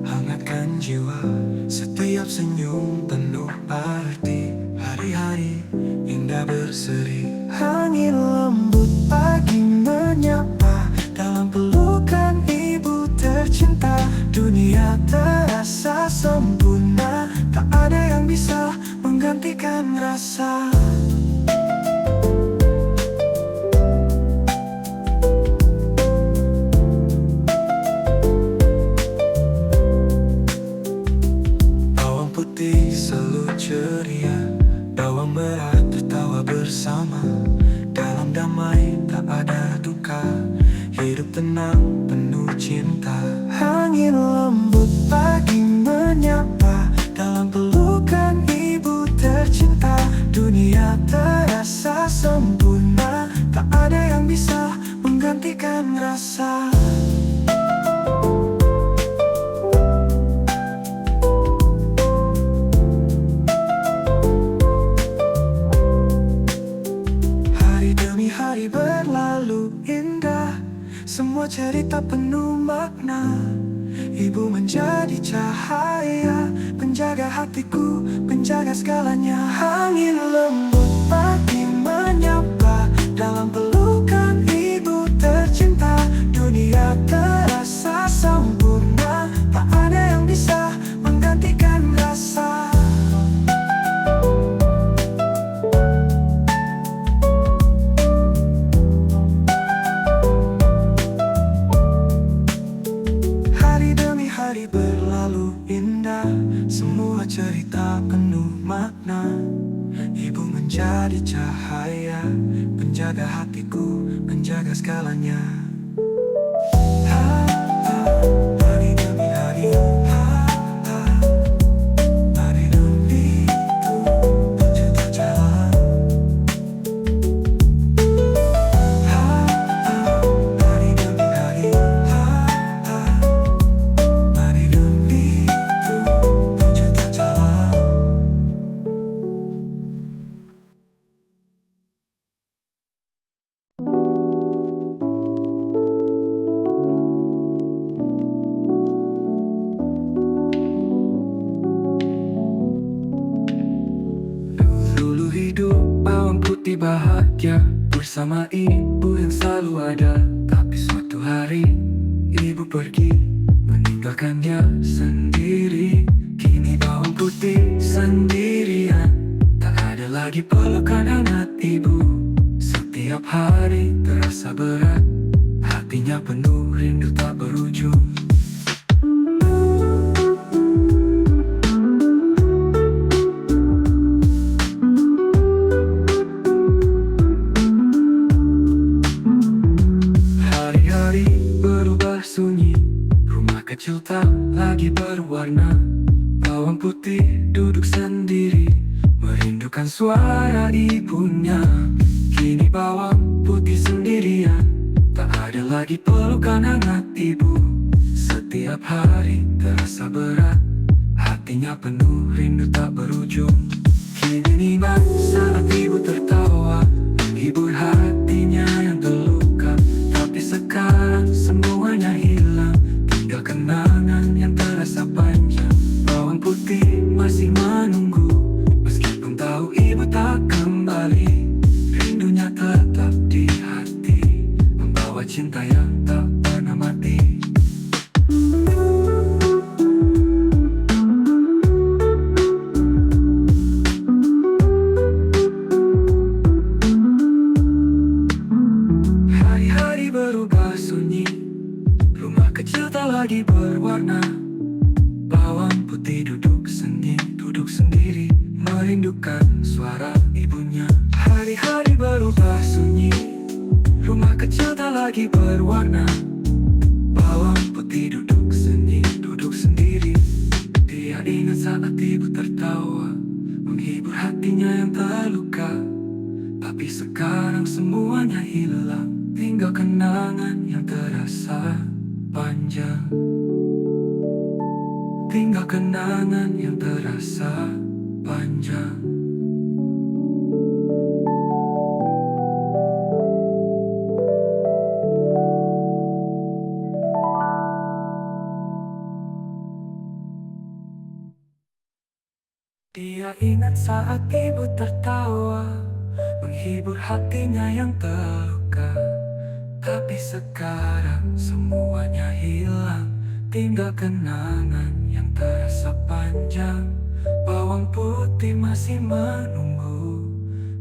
hangatkan jiwa. Setiap senyum penuh arti. Hari-hari indah berseri. Angin lembut pagi menyapa. Dalam pelukan ibu tercinta, dunia terasa sempurna. Tak ada yang bisa menggantikan rasa. Bawang putih selalu ceria, bawang merah tertawa bersama. Dalam damai tak ada duka, hidup tenang penuh cinta. Angin lembut pagi menyapa. Dalam pelukan ibu tercinta, dunia terasa sempurna. Tak ada yang bisa menggantikan rasa. Hari demi hari berlalu indah, semua cerita penuh makna. Ibu menjadi cahaya, penjaga hatiku, penjaga segalanya. Angin lembut pagi menyapa. Dalam pelukan ibu tercinta, dunia terasa sempurna. Tak ada yang bisa menggantikan rasa. Hari demi hari berlalu indah, semua cerita penuh makna. Ibu menjadi cahaya, penjaga hatiku, penjaga segalanya. Ha, ha, hari demi hari, ha, ha, hari demi itu berjuta jalan. Ha, ha, hari demi hari, ha, ha, hari demi itu berjuta jalan. Dulu hidup bawang putih bahagia bersama ibu yang selalu ada. Tapi suatu hari ibu pergi, meninggalkannya sendiri. Kini bawang putih sendirian, tak ada lagi pelukan hangat ibu. Setiap hari terasa berat, hatinya penuh rindu tak berujung. Hari-hari berubah sunyi, rumah kecil tak lagi berwarna. Bawang putih duduk sendiri, merindukan suara ibunya. Kini bawang putih sendirian, tak ada lagi pelukan hangat ibu. Setiap hari terasa berat, hatinya penuh rindu tak berujung. Kini ingat saat ibu tertawa, menghibur hatinya yang terluka. Tapi sekarang semuanya hilang, tinggal kenangan yang terasa panjang. Bawang putih masih menunggu, meskipun tahu ibu tak kembali. Rindunya tetap di hati, membawa cinta yang tak pernah mati. Hari-hari berubah sunyi, rumah kecil tak lagi berwarna. Bawang putih duduk sendiri, merindukan suara ibunya. Hari-hari berubah sunyi, rumah kecil tak lagi berwarna. Bawang putih duduk sendiri. Dia ingat saat ibu tertawa, menghibur hatinya yang terluka. Tapi sekarang semuanya hilang, tinggal kenangan yang terasa panjang. Tinggal kenangan yang terasa panjang. Dia ingat saat ibu tertawa, menghibur hatinya yang terluka. Tapi sekarang semuanya hilang, tinggal kenangan yang terasa panjang. Bawang putih masih menunggu,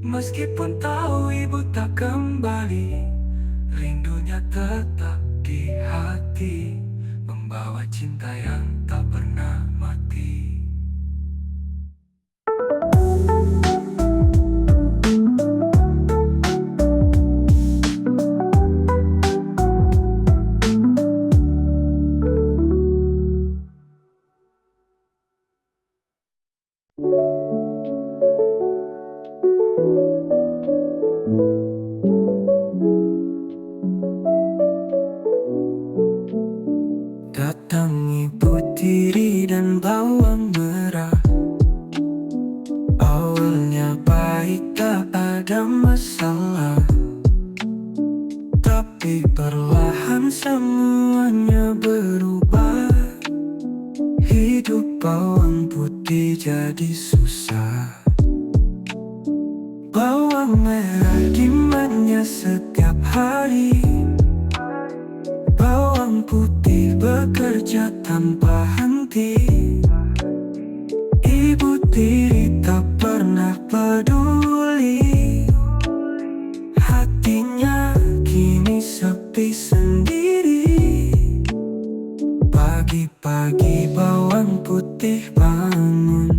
meskipun tahu ibu tak kembali. Rindunya tetap di hati, membawa cinta yang tak pernah mati. Datang ibu tiri dan bawang merah. Awalnya baik, tak ada masalah, tapi perlahan semuanya berubah. Hidup bawang putih jadi susah. Bawang merah demandnya setiap hari. Bawang putih bekerja tanpa henti. Ibu tiri tak pernah peduli. Hatinya kini sepi sendiri. Pagi-pagi bawang putih bangun,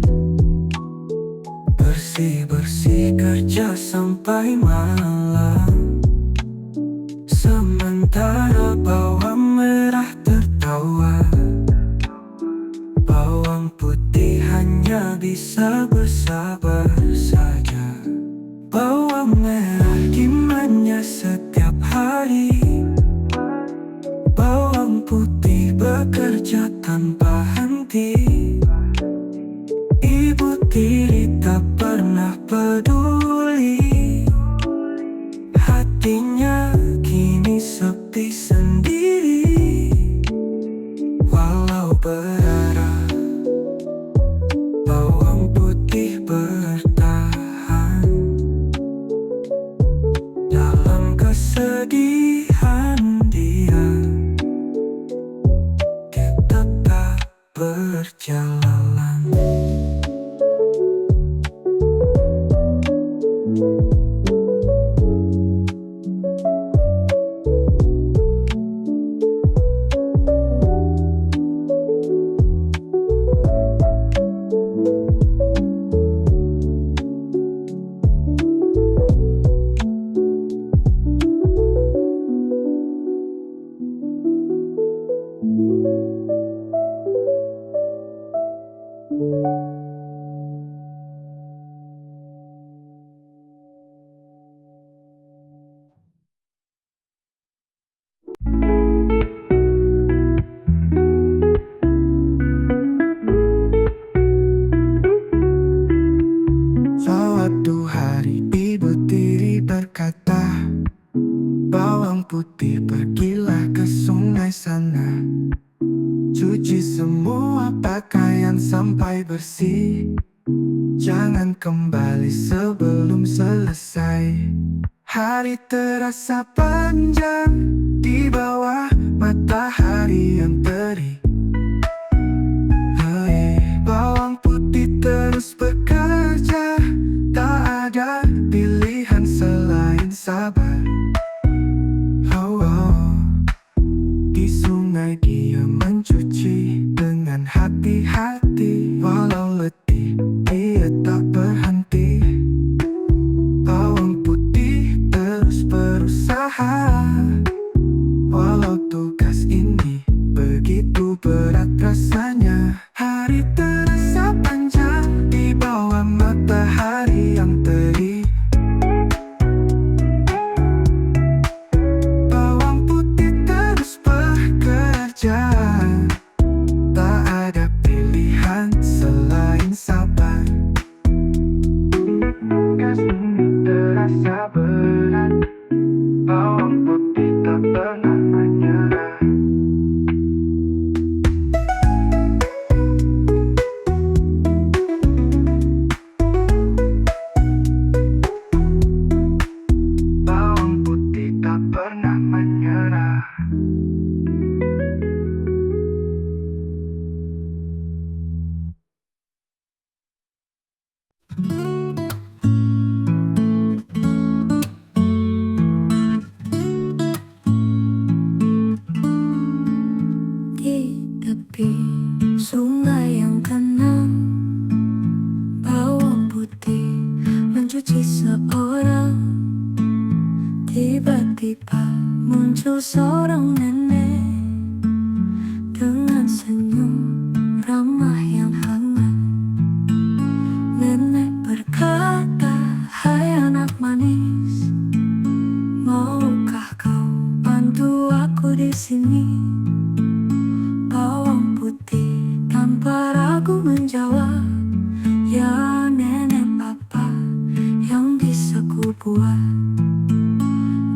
bersih-bersih kerja sampai malam. Sementara bawang merah tertawa, bawang putih hanya bisa bersabar saja. Bawang merah demandnya setiap hari. Bawang putih bekerja tanpa henti. Ibu tiri tak pernah peduli. Hatinya kini sepi sendiri. Walau berdarah, bawang putih bertahan. Dalam kesedihan dia tetap berjalan. Suatu hari ibu tiri berkata, bawang putih pergilah ke sungai sana, cuci semua pakaian sampai bersih. Jangan kembali sebelum selesai. Hari terasa panjang di bawah matahari yang terik. Bawang putih terus bekerja, tak ada pilihan selain sabar. Di sungai dia mencuci dengan hati-hati. Walau letih, dia tak berhenti. Bawang putih terus berusaha, walau tugas ini begitu berat rasanya. Hari terasa panjang di bawah matahari yang terik. Bawang putih terus bekerja, tak ada pilihan sungai yang tenang, bawang putih mencuci seorang. Tiba-tiba muncul seorang nenek dengan senyum ramah yang hangat. Nenek berkata, "Hai anak manis, maukah kau bantu aku di sini?" Bawang putih tanpa ragu menjawab, "Ya nenek, apa yang bisa ku buat?"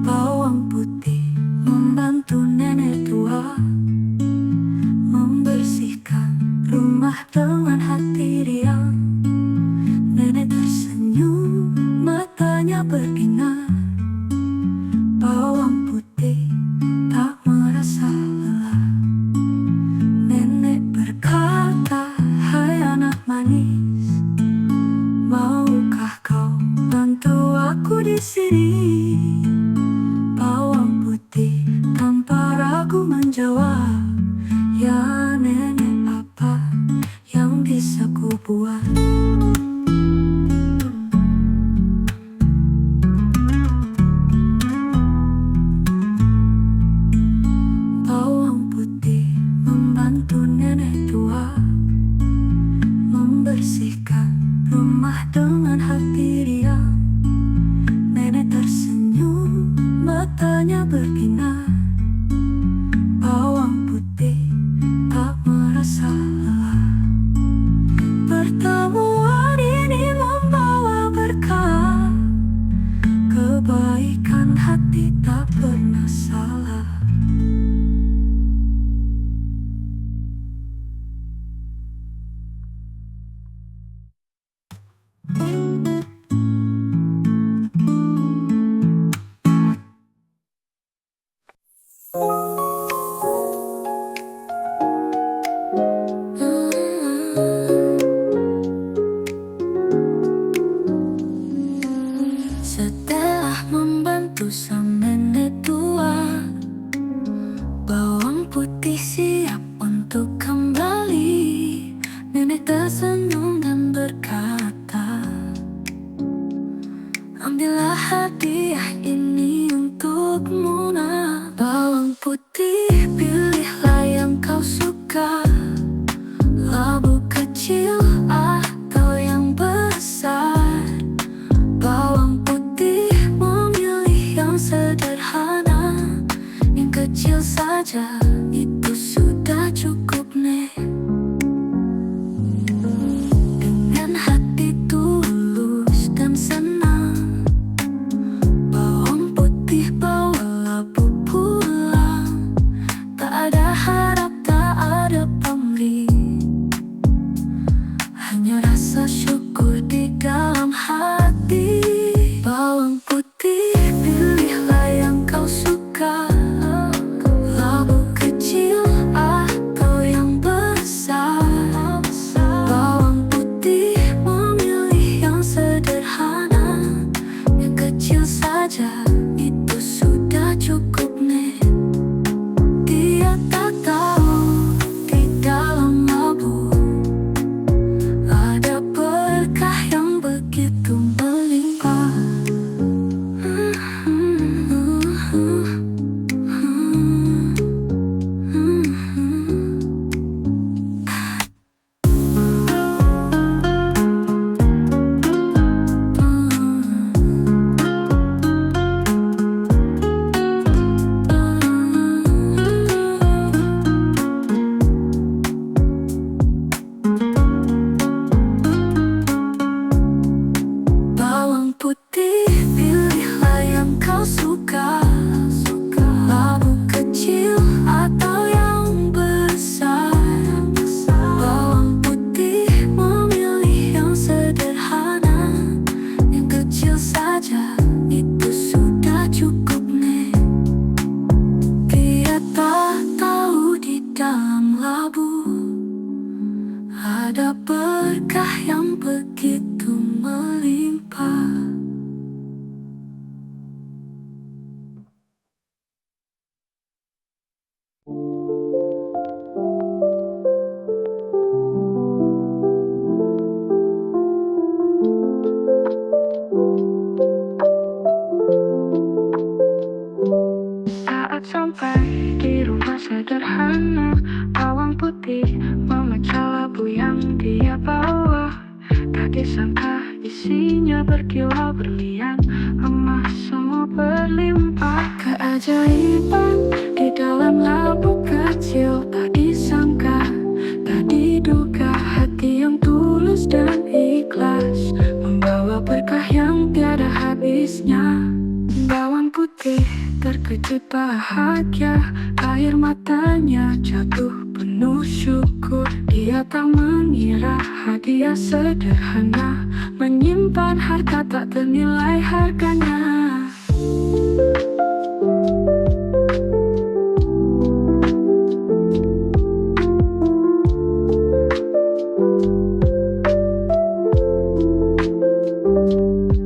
Bawang putih membantu nenek tua membersihkan rumah dengan hati riang. Nenek tersenyum, matanya berbinar. Bawang putih tak merasa lelah. Nenek berkata, "Hai anak manis, maukah kau bantu aku di sini?" Bawang putih tanpa ragu menjawab, "Ya nenek, apa yang bisa ku buat?" Bawang putih membantu nenek tua membersihkan rumah dengan hati riang. Nenek tersenyum, matanya berbinar. Bawang putih tak merasa lelah. Pertemuan ini membawa berkah, kebaikan hati tak pernah salah. Setelah membantu sang nenek tua, bawang putih siap untuk kembali. Nenek tersenyum dan berkata, "Ambillah hadiah ini untukmu nak." Bawang putih, pilihlah yang kau suka, labu kecil atau yang besar. Bawang putih memilih yang sederhana, yang kecil saja, itu sudah cukup nek. Dengan hati tulus dan senang, bawang putih bawa labu pulang. Tak ada harap, tak ada pamrih, hanya rasa syukur di dalam hati. Bawang putih, pilihlah yang kau suka, labu kecil atau yang besar. Bawang putih memilih yang sederhana, yang kecil saja, itu sudah cukup nek. Dia tak tahu di dalam labu ada berkah yang begitu melimpah. Bawang putih, pilihlah yang kau suka, labu kecil atau yang besar. Bawang putih memilih yang sederhana, yang kecil saja, itu sudah cukup nek. Dia tak tahu di dalam labu ada berkah yang begitu melimpah. ia bawa. Tak disangka isinya berkilau berlian, emas semua berlimpah. Keajaiban di dalam labu kecil, tak disangka, tak diduga. Hati yang tulus dan ikhlas membawa berkah yang tiada habisnya. Bawang putih terkejut bahagia, air matanya jatuh penuh syukur. Dia tak mengira hadiah sederhana menyimpan harta tak ternilai harganya.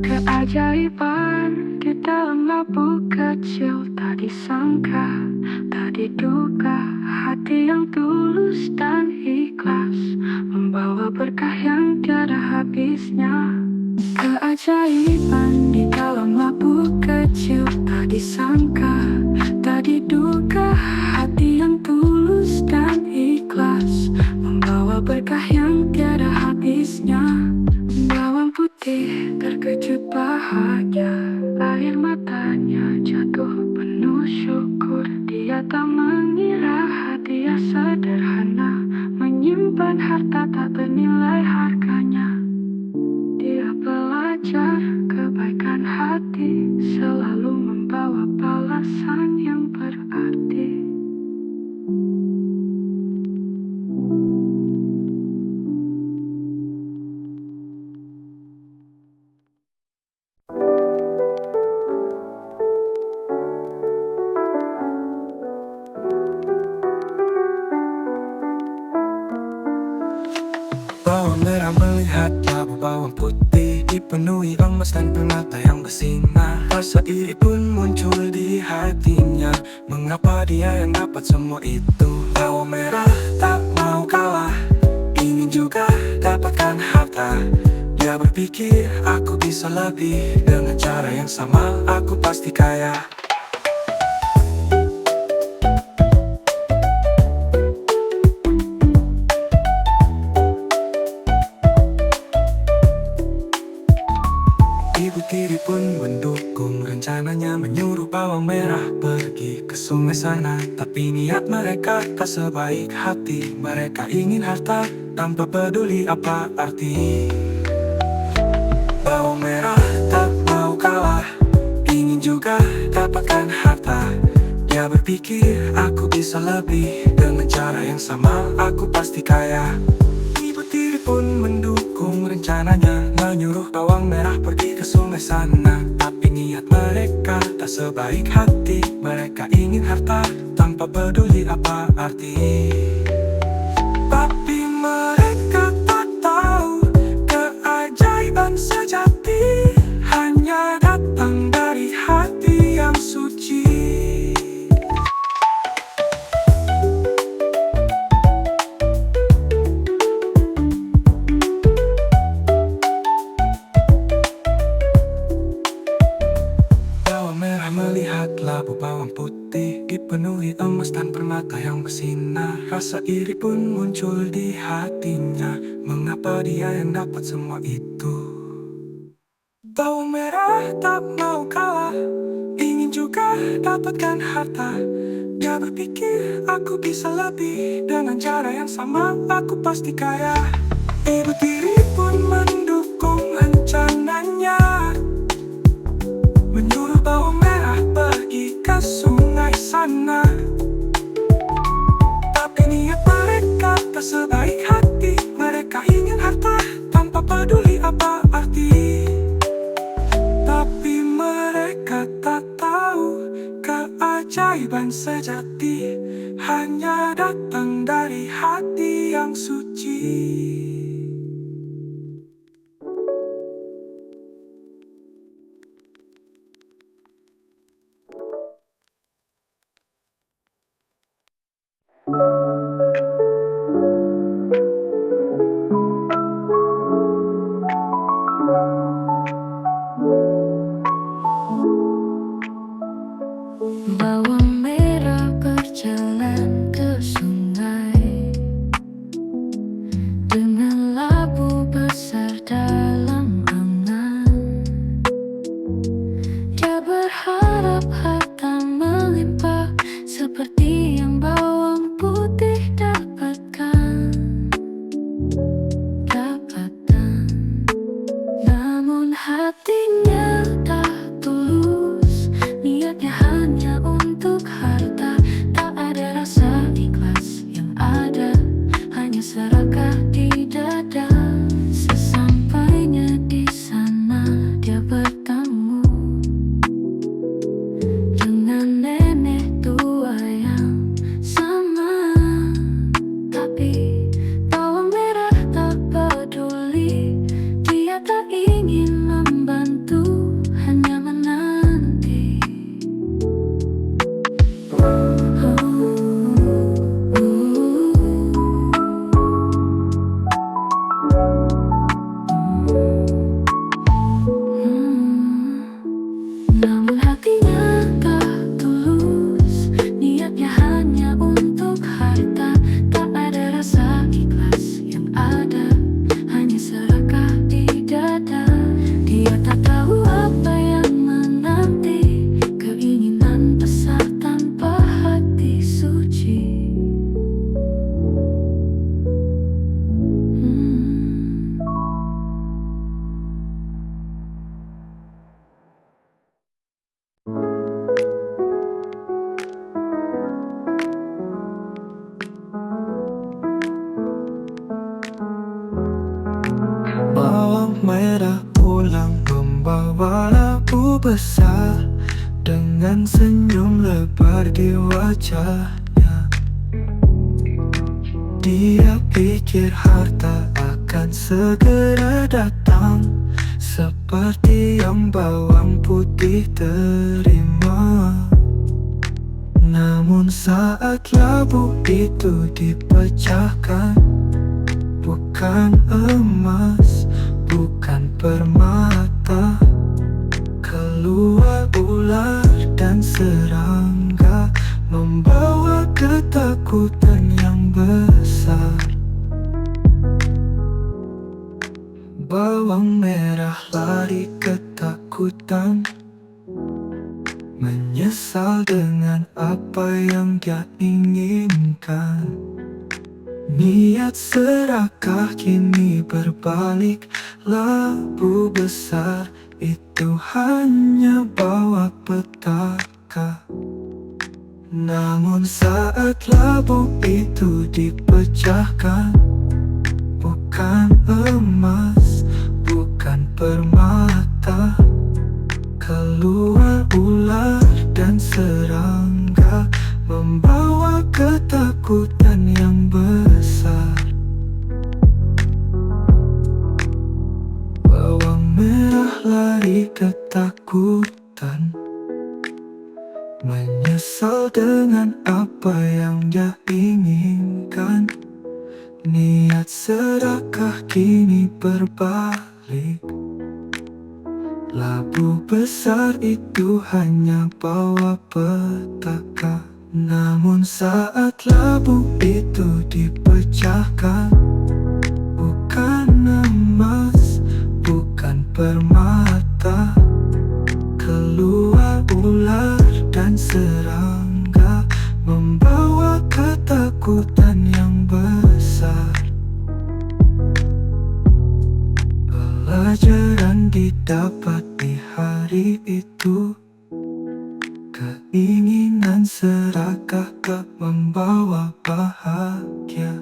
Keajaiban di dalam labu kecil, tak disangka, tak diduga. Hati yang tulus dan ikhlas membawa berkah yang tiada habisnya. Keajaiban di dalam labu kecil, tak disangka, tak diduga. Hati yang tulus dan ikhlas membawa berkah yang tiada habisnya. Bawang putih terkejut bahagia, air matanya jatuh penuh syukur. Dia tak mengira hadiah sederhana menyimpan harta tak ternilai harganya. Dia belajar kebaikan hati selalu membawa balasan yang berarti. Bawang merah melihat labu bawang putih dipenuhi emas dan permata yang bersinar. Rasa iri pun muncul di hatinya. Mengapa dia yang dapat semua itu? Bawang merah tak mau kalah, ingin juga dapatkan harta. Dia berpikir aku bisa lebih, dengan cara yang sama aku pasti kaya. Ibu tiri pun mendukung rencananya, menyuruh bawang merah pergi ke sungai sana. Tapi niat mereka tak sebaik hati, mereka ingin harta tanpa peduli apa arti. Bawang merah tak mau kalah, ingin juga dapatkan harta. Dia berpikir aku bisa lebih, dengan cara yang sama aku pasti kaya. Ibu tiri pun mendukung rencananya, menyuruh bawang merah pergi ke sungai sana. Tapi niat mereka tak sebaik hati, mereka ingin harta tanpa peduli apa arti. Tapi mereka tak tahu keajaiban sejati hanya datang dari hati yang suci. Melihat labu bawang putih dipenuhi emas dan permata yang bersinar. Rasa iri pun muncul di hatinya. Mengapa dia yang dapat semua itu? Bawang merah tak mau kalah, ingin juga dapatkan harta. Dia berpikir aku bisa lebih, dengan cara yang sama aku pasti kaya. Ibu tiri pun mendukung rencananya, menyuruh bawang merah pergi ke sungai sana. Tapi niat mereka tak sebaik hati, mereka ingin harta tanpa peduli apa arti. Tapi mereka tak tahu keajaiban sejati hanya datang dari hati yang suci. Bawang merah berjalan ke sungai dengan serakah di dada. Sesampainya di sana dia bertemu dengan nenek tua yang sama. Tapi bawang merah tak peduli, dia tak ingin membantu, hanya menanti. Namun hatinya tak tulus, niatnya hanya untuk harta. Tak ada rasa ikhlas, yang ada hanya serakah di dada. Dia tak tahu apa yang menanti, keinginan besar tanpa hati suci. Bawang merah pulang membawa labu besar, dengan senyum lebar di wajahnya. Dia pikir harta akan segera datang, seperti yang bawang putih terima. Namun saat labu itu dipecahkan, bukan emas, bukan permata, keluar ular dan serangga, membawa ketakutan yang besar. Bawang merah lari ketakutan, menyesal dengan apa yang dia inginkan. Niat serakah kini berbalik, labu besar itu hanya bawa petaka. Namun saat labu itu dipecahkan, bukan emas, bukan permata, keluar ular dan serangga, membawa ketakutan yang besar. Bawang merah lari ketakutan, menyesal dengan apa yang dia inginkan. Niat serakah kini berbalik, labu besar itu hanya bawa petaka. Namun saat labu itu dipecahkan, bukan emas, bukan permata, keluar ular dan serangga, membawa ketakutan yang besar. Pelajaran didapat di hari itu, keinginan serakah tak membawa bahagia.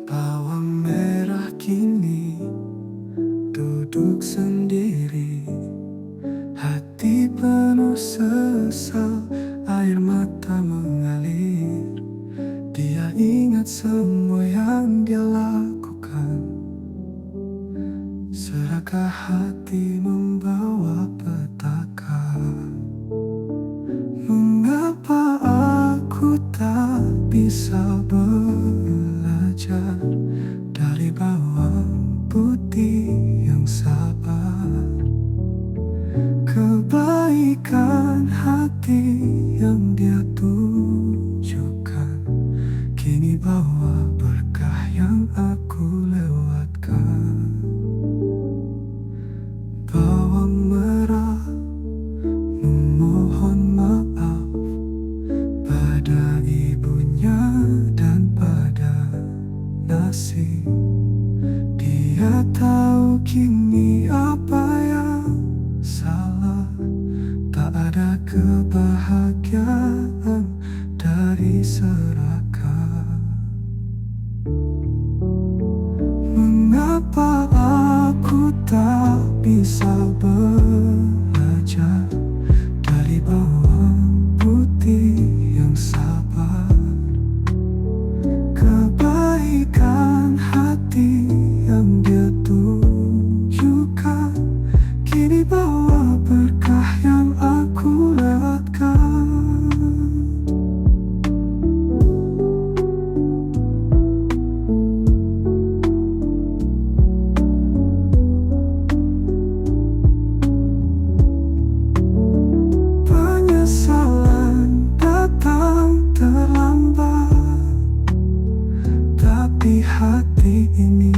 Bawang merah kini duduk sendiri, hati penuh sesal, air mata mengalir. Dia ingat semua yang dia lakukan, serakah hati membawa petaka. Mengapa aku tak bisa belajar dari bawang putih yang sabar? Kebaikan hati yang dia tunjukkan kini bawa berkah yang aku lewatkan. Bawang merah memohon maaf pada ibunya dan pada nasi. Dia tahu kini apa yang salah. Tak ada kebahagiaan dari serakah. Mengapa aku tak bisa belajar dari bawang putih yang sabar? Kebaikan hati yang dia tunjukkan kini bawa berkah yang aku lewatkan. Penyesalan datang terlambat, tapi hati ini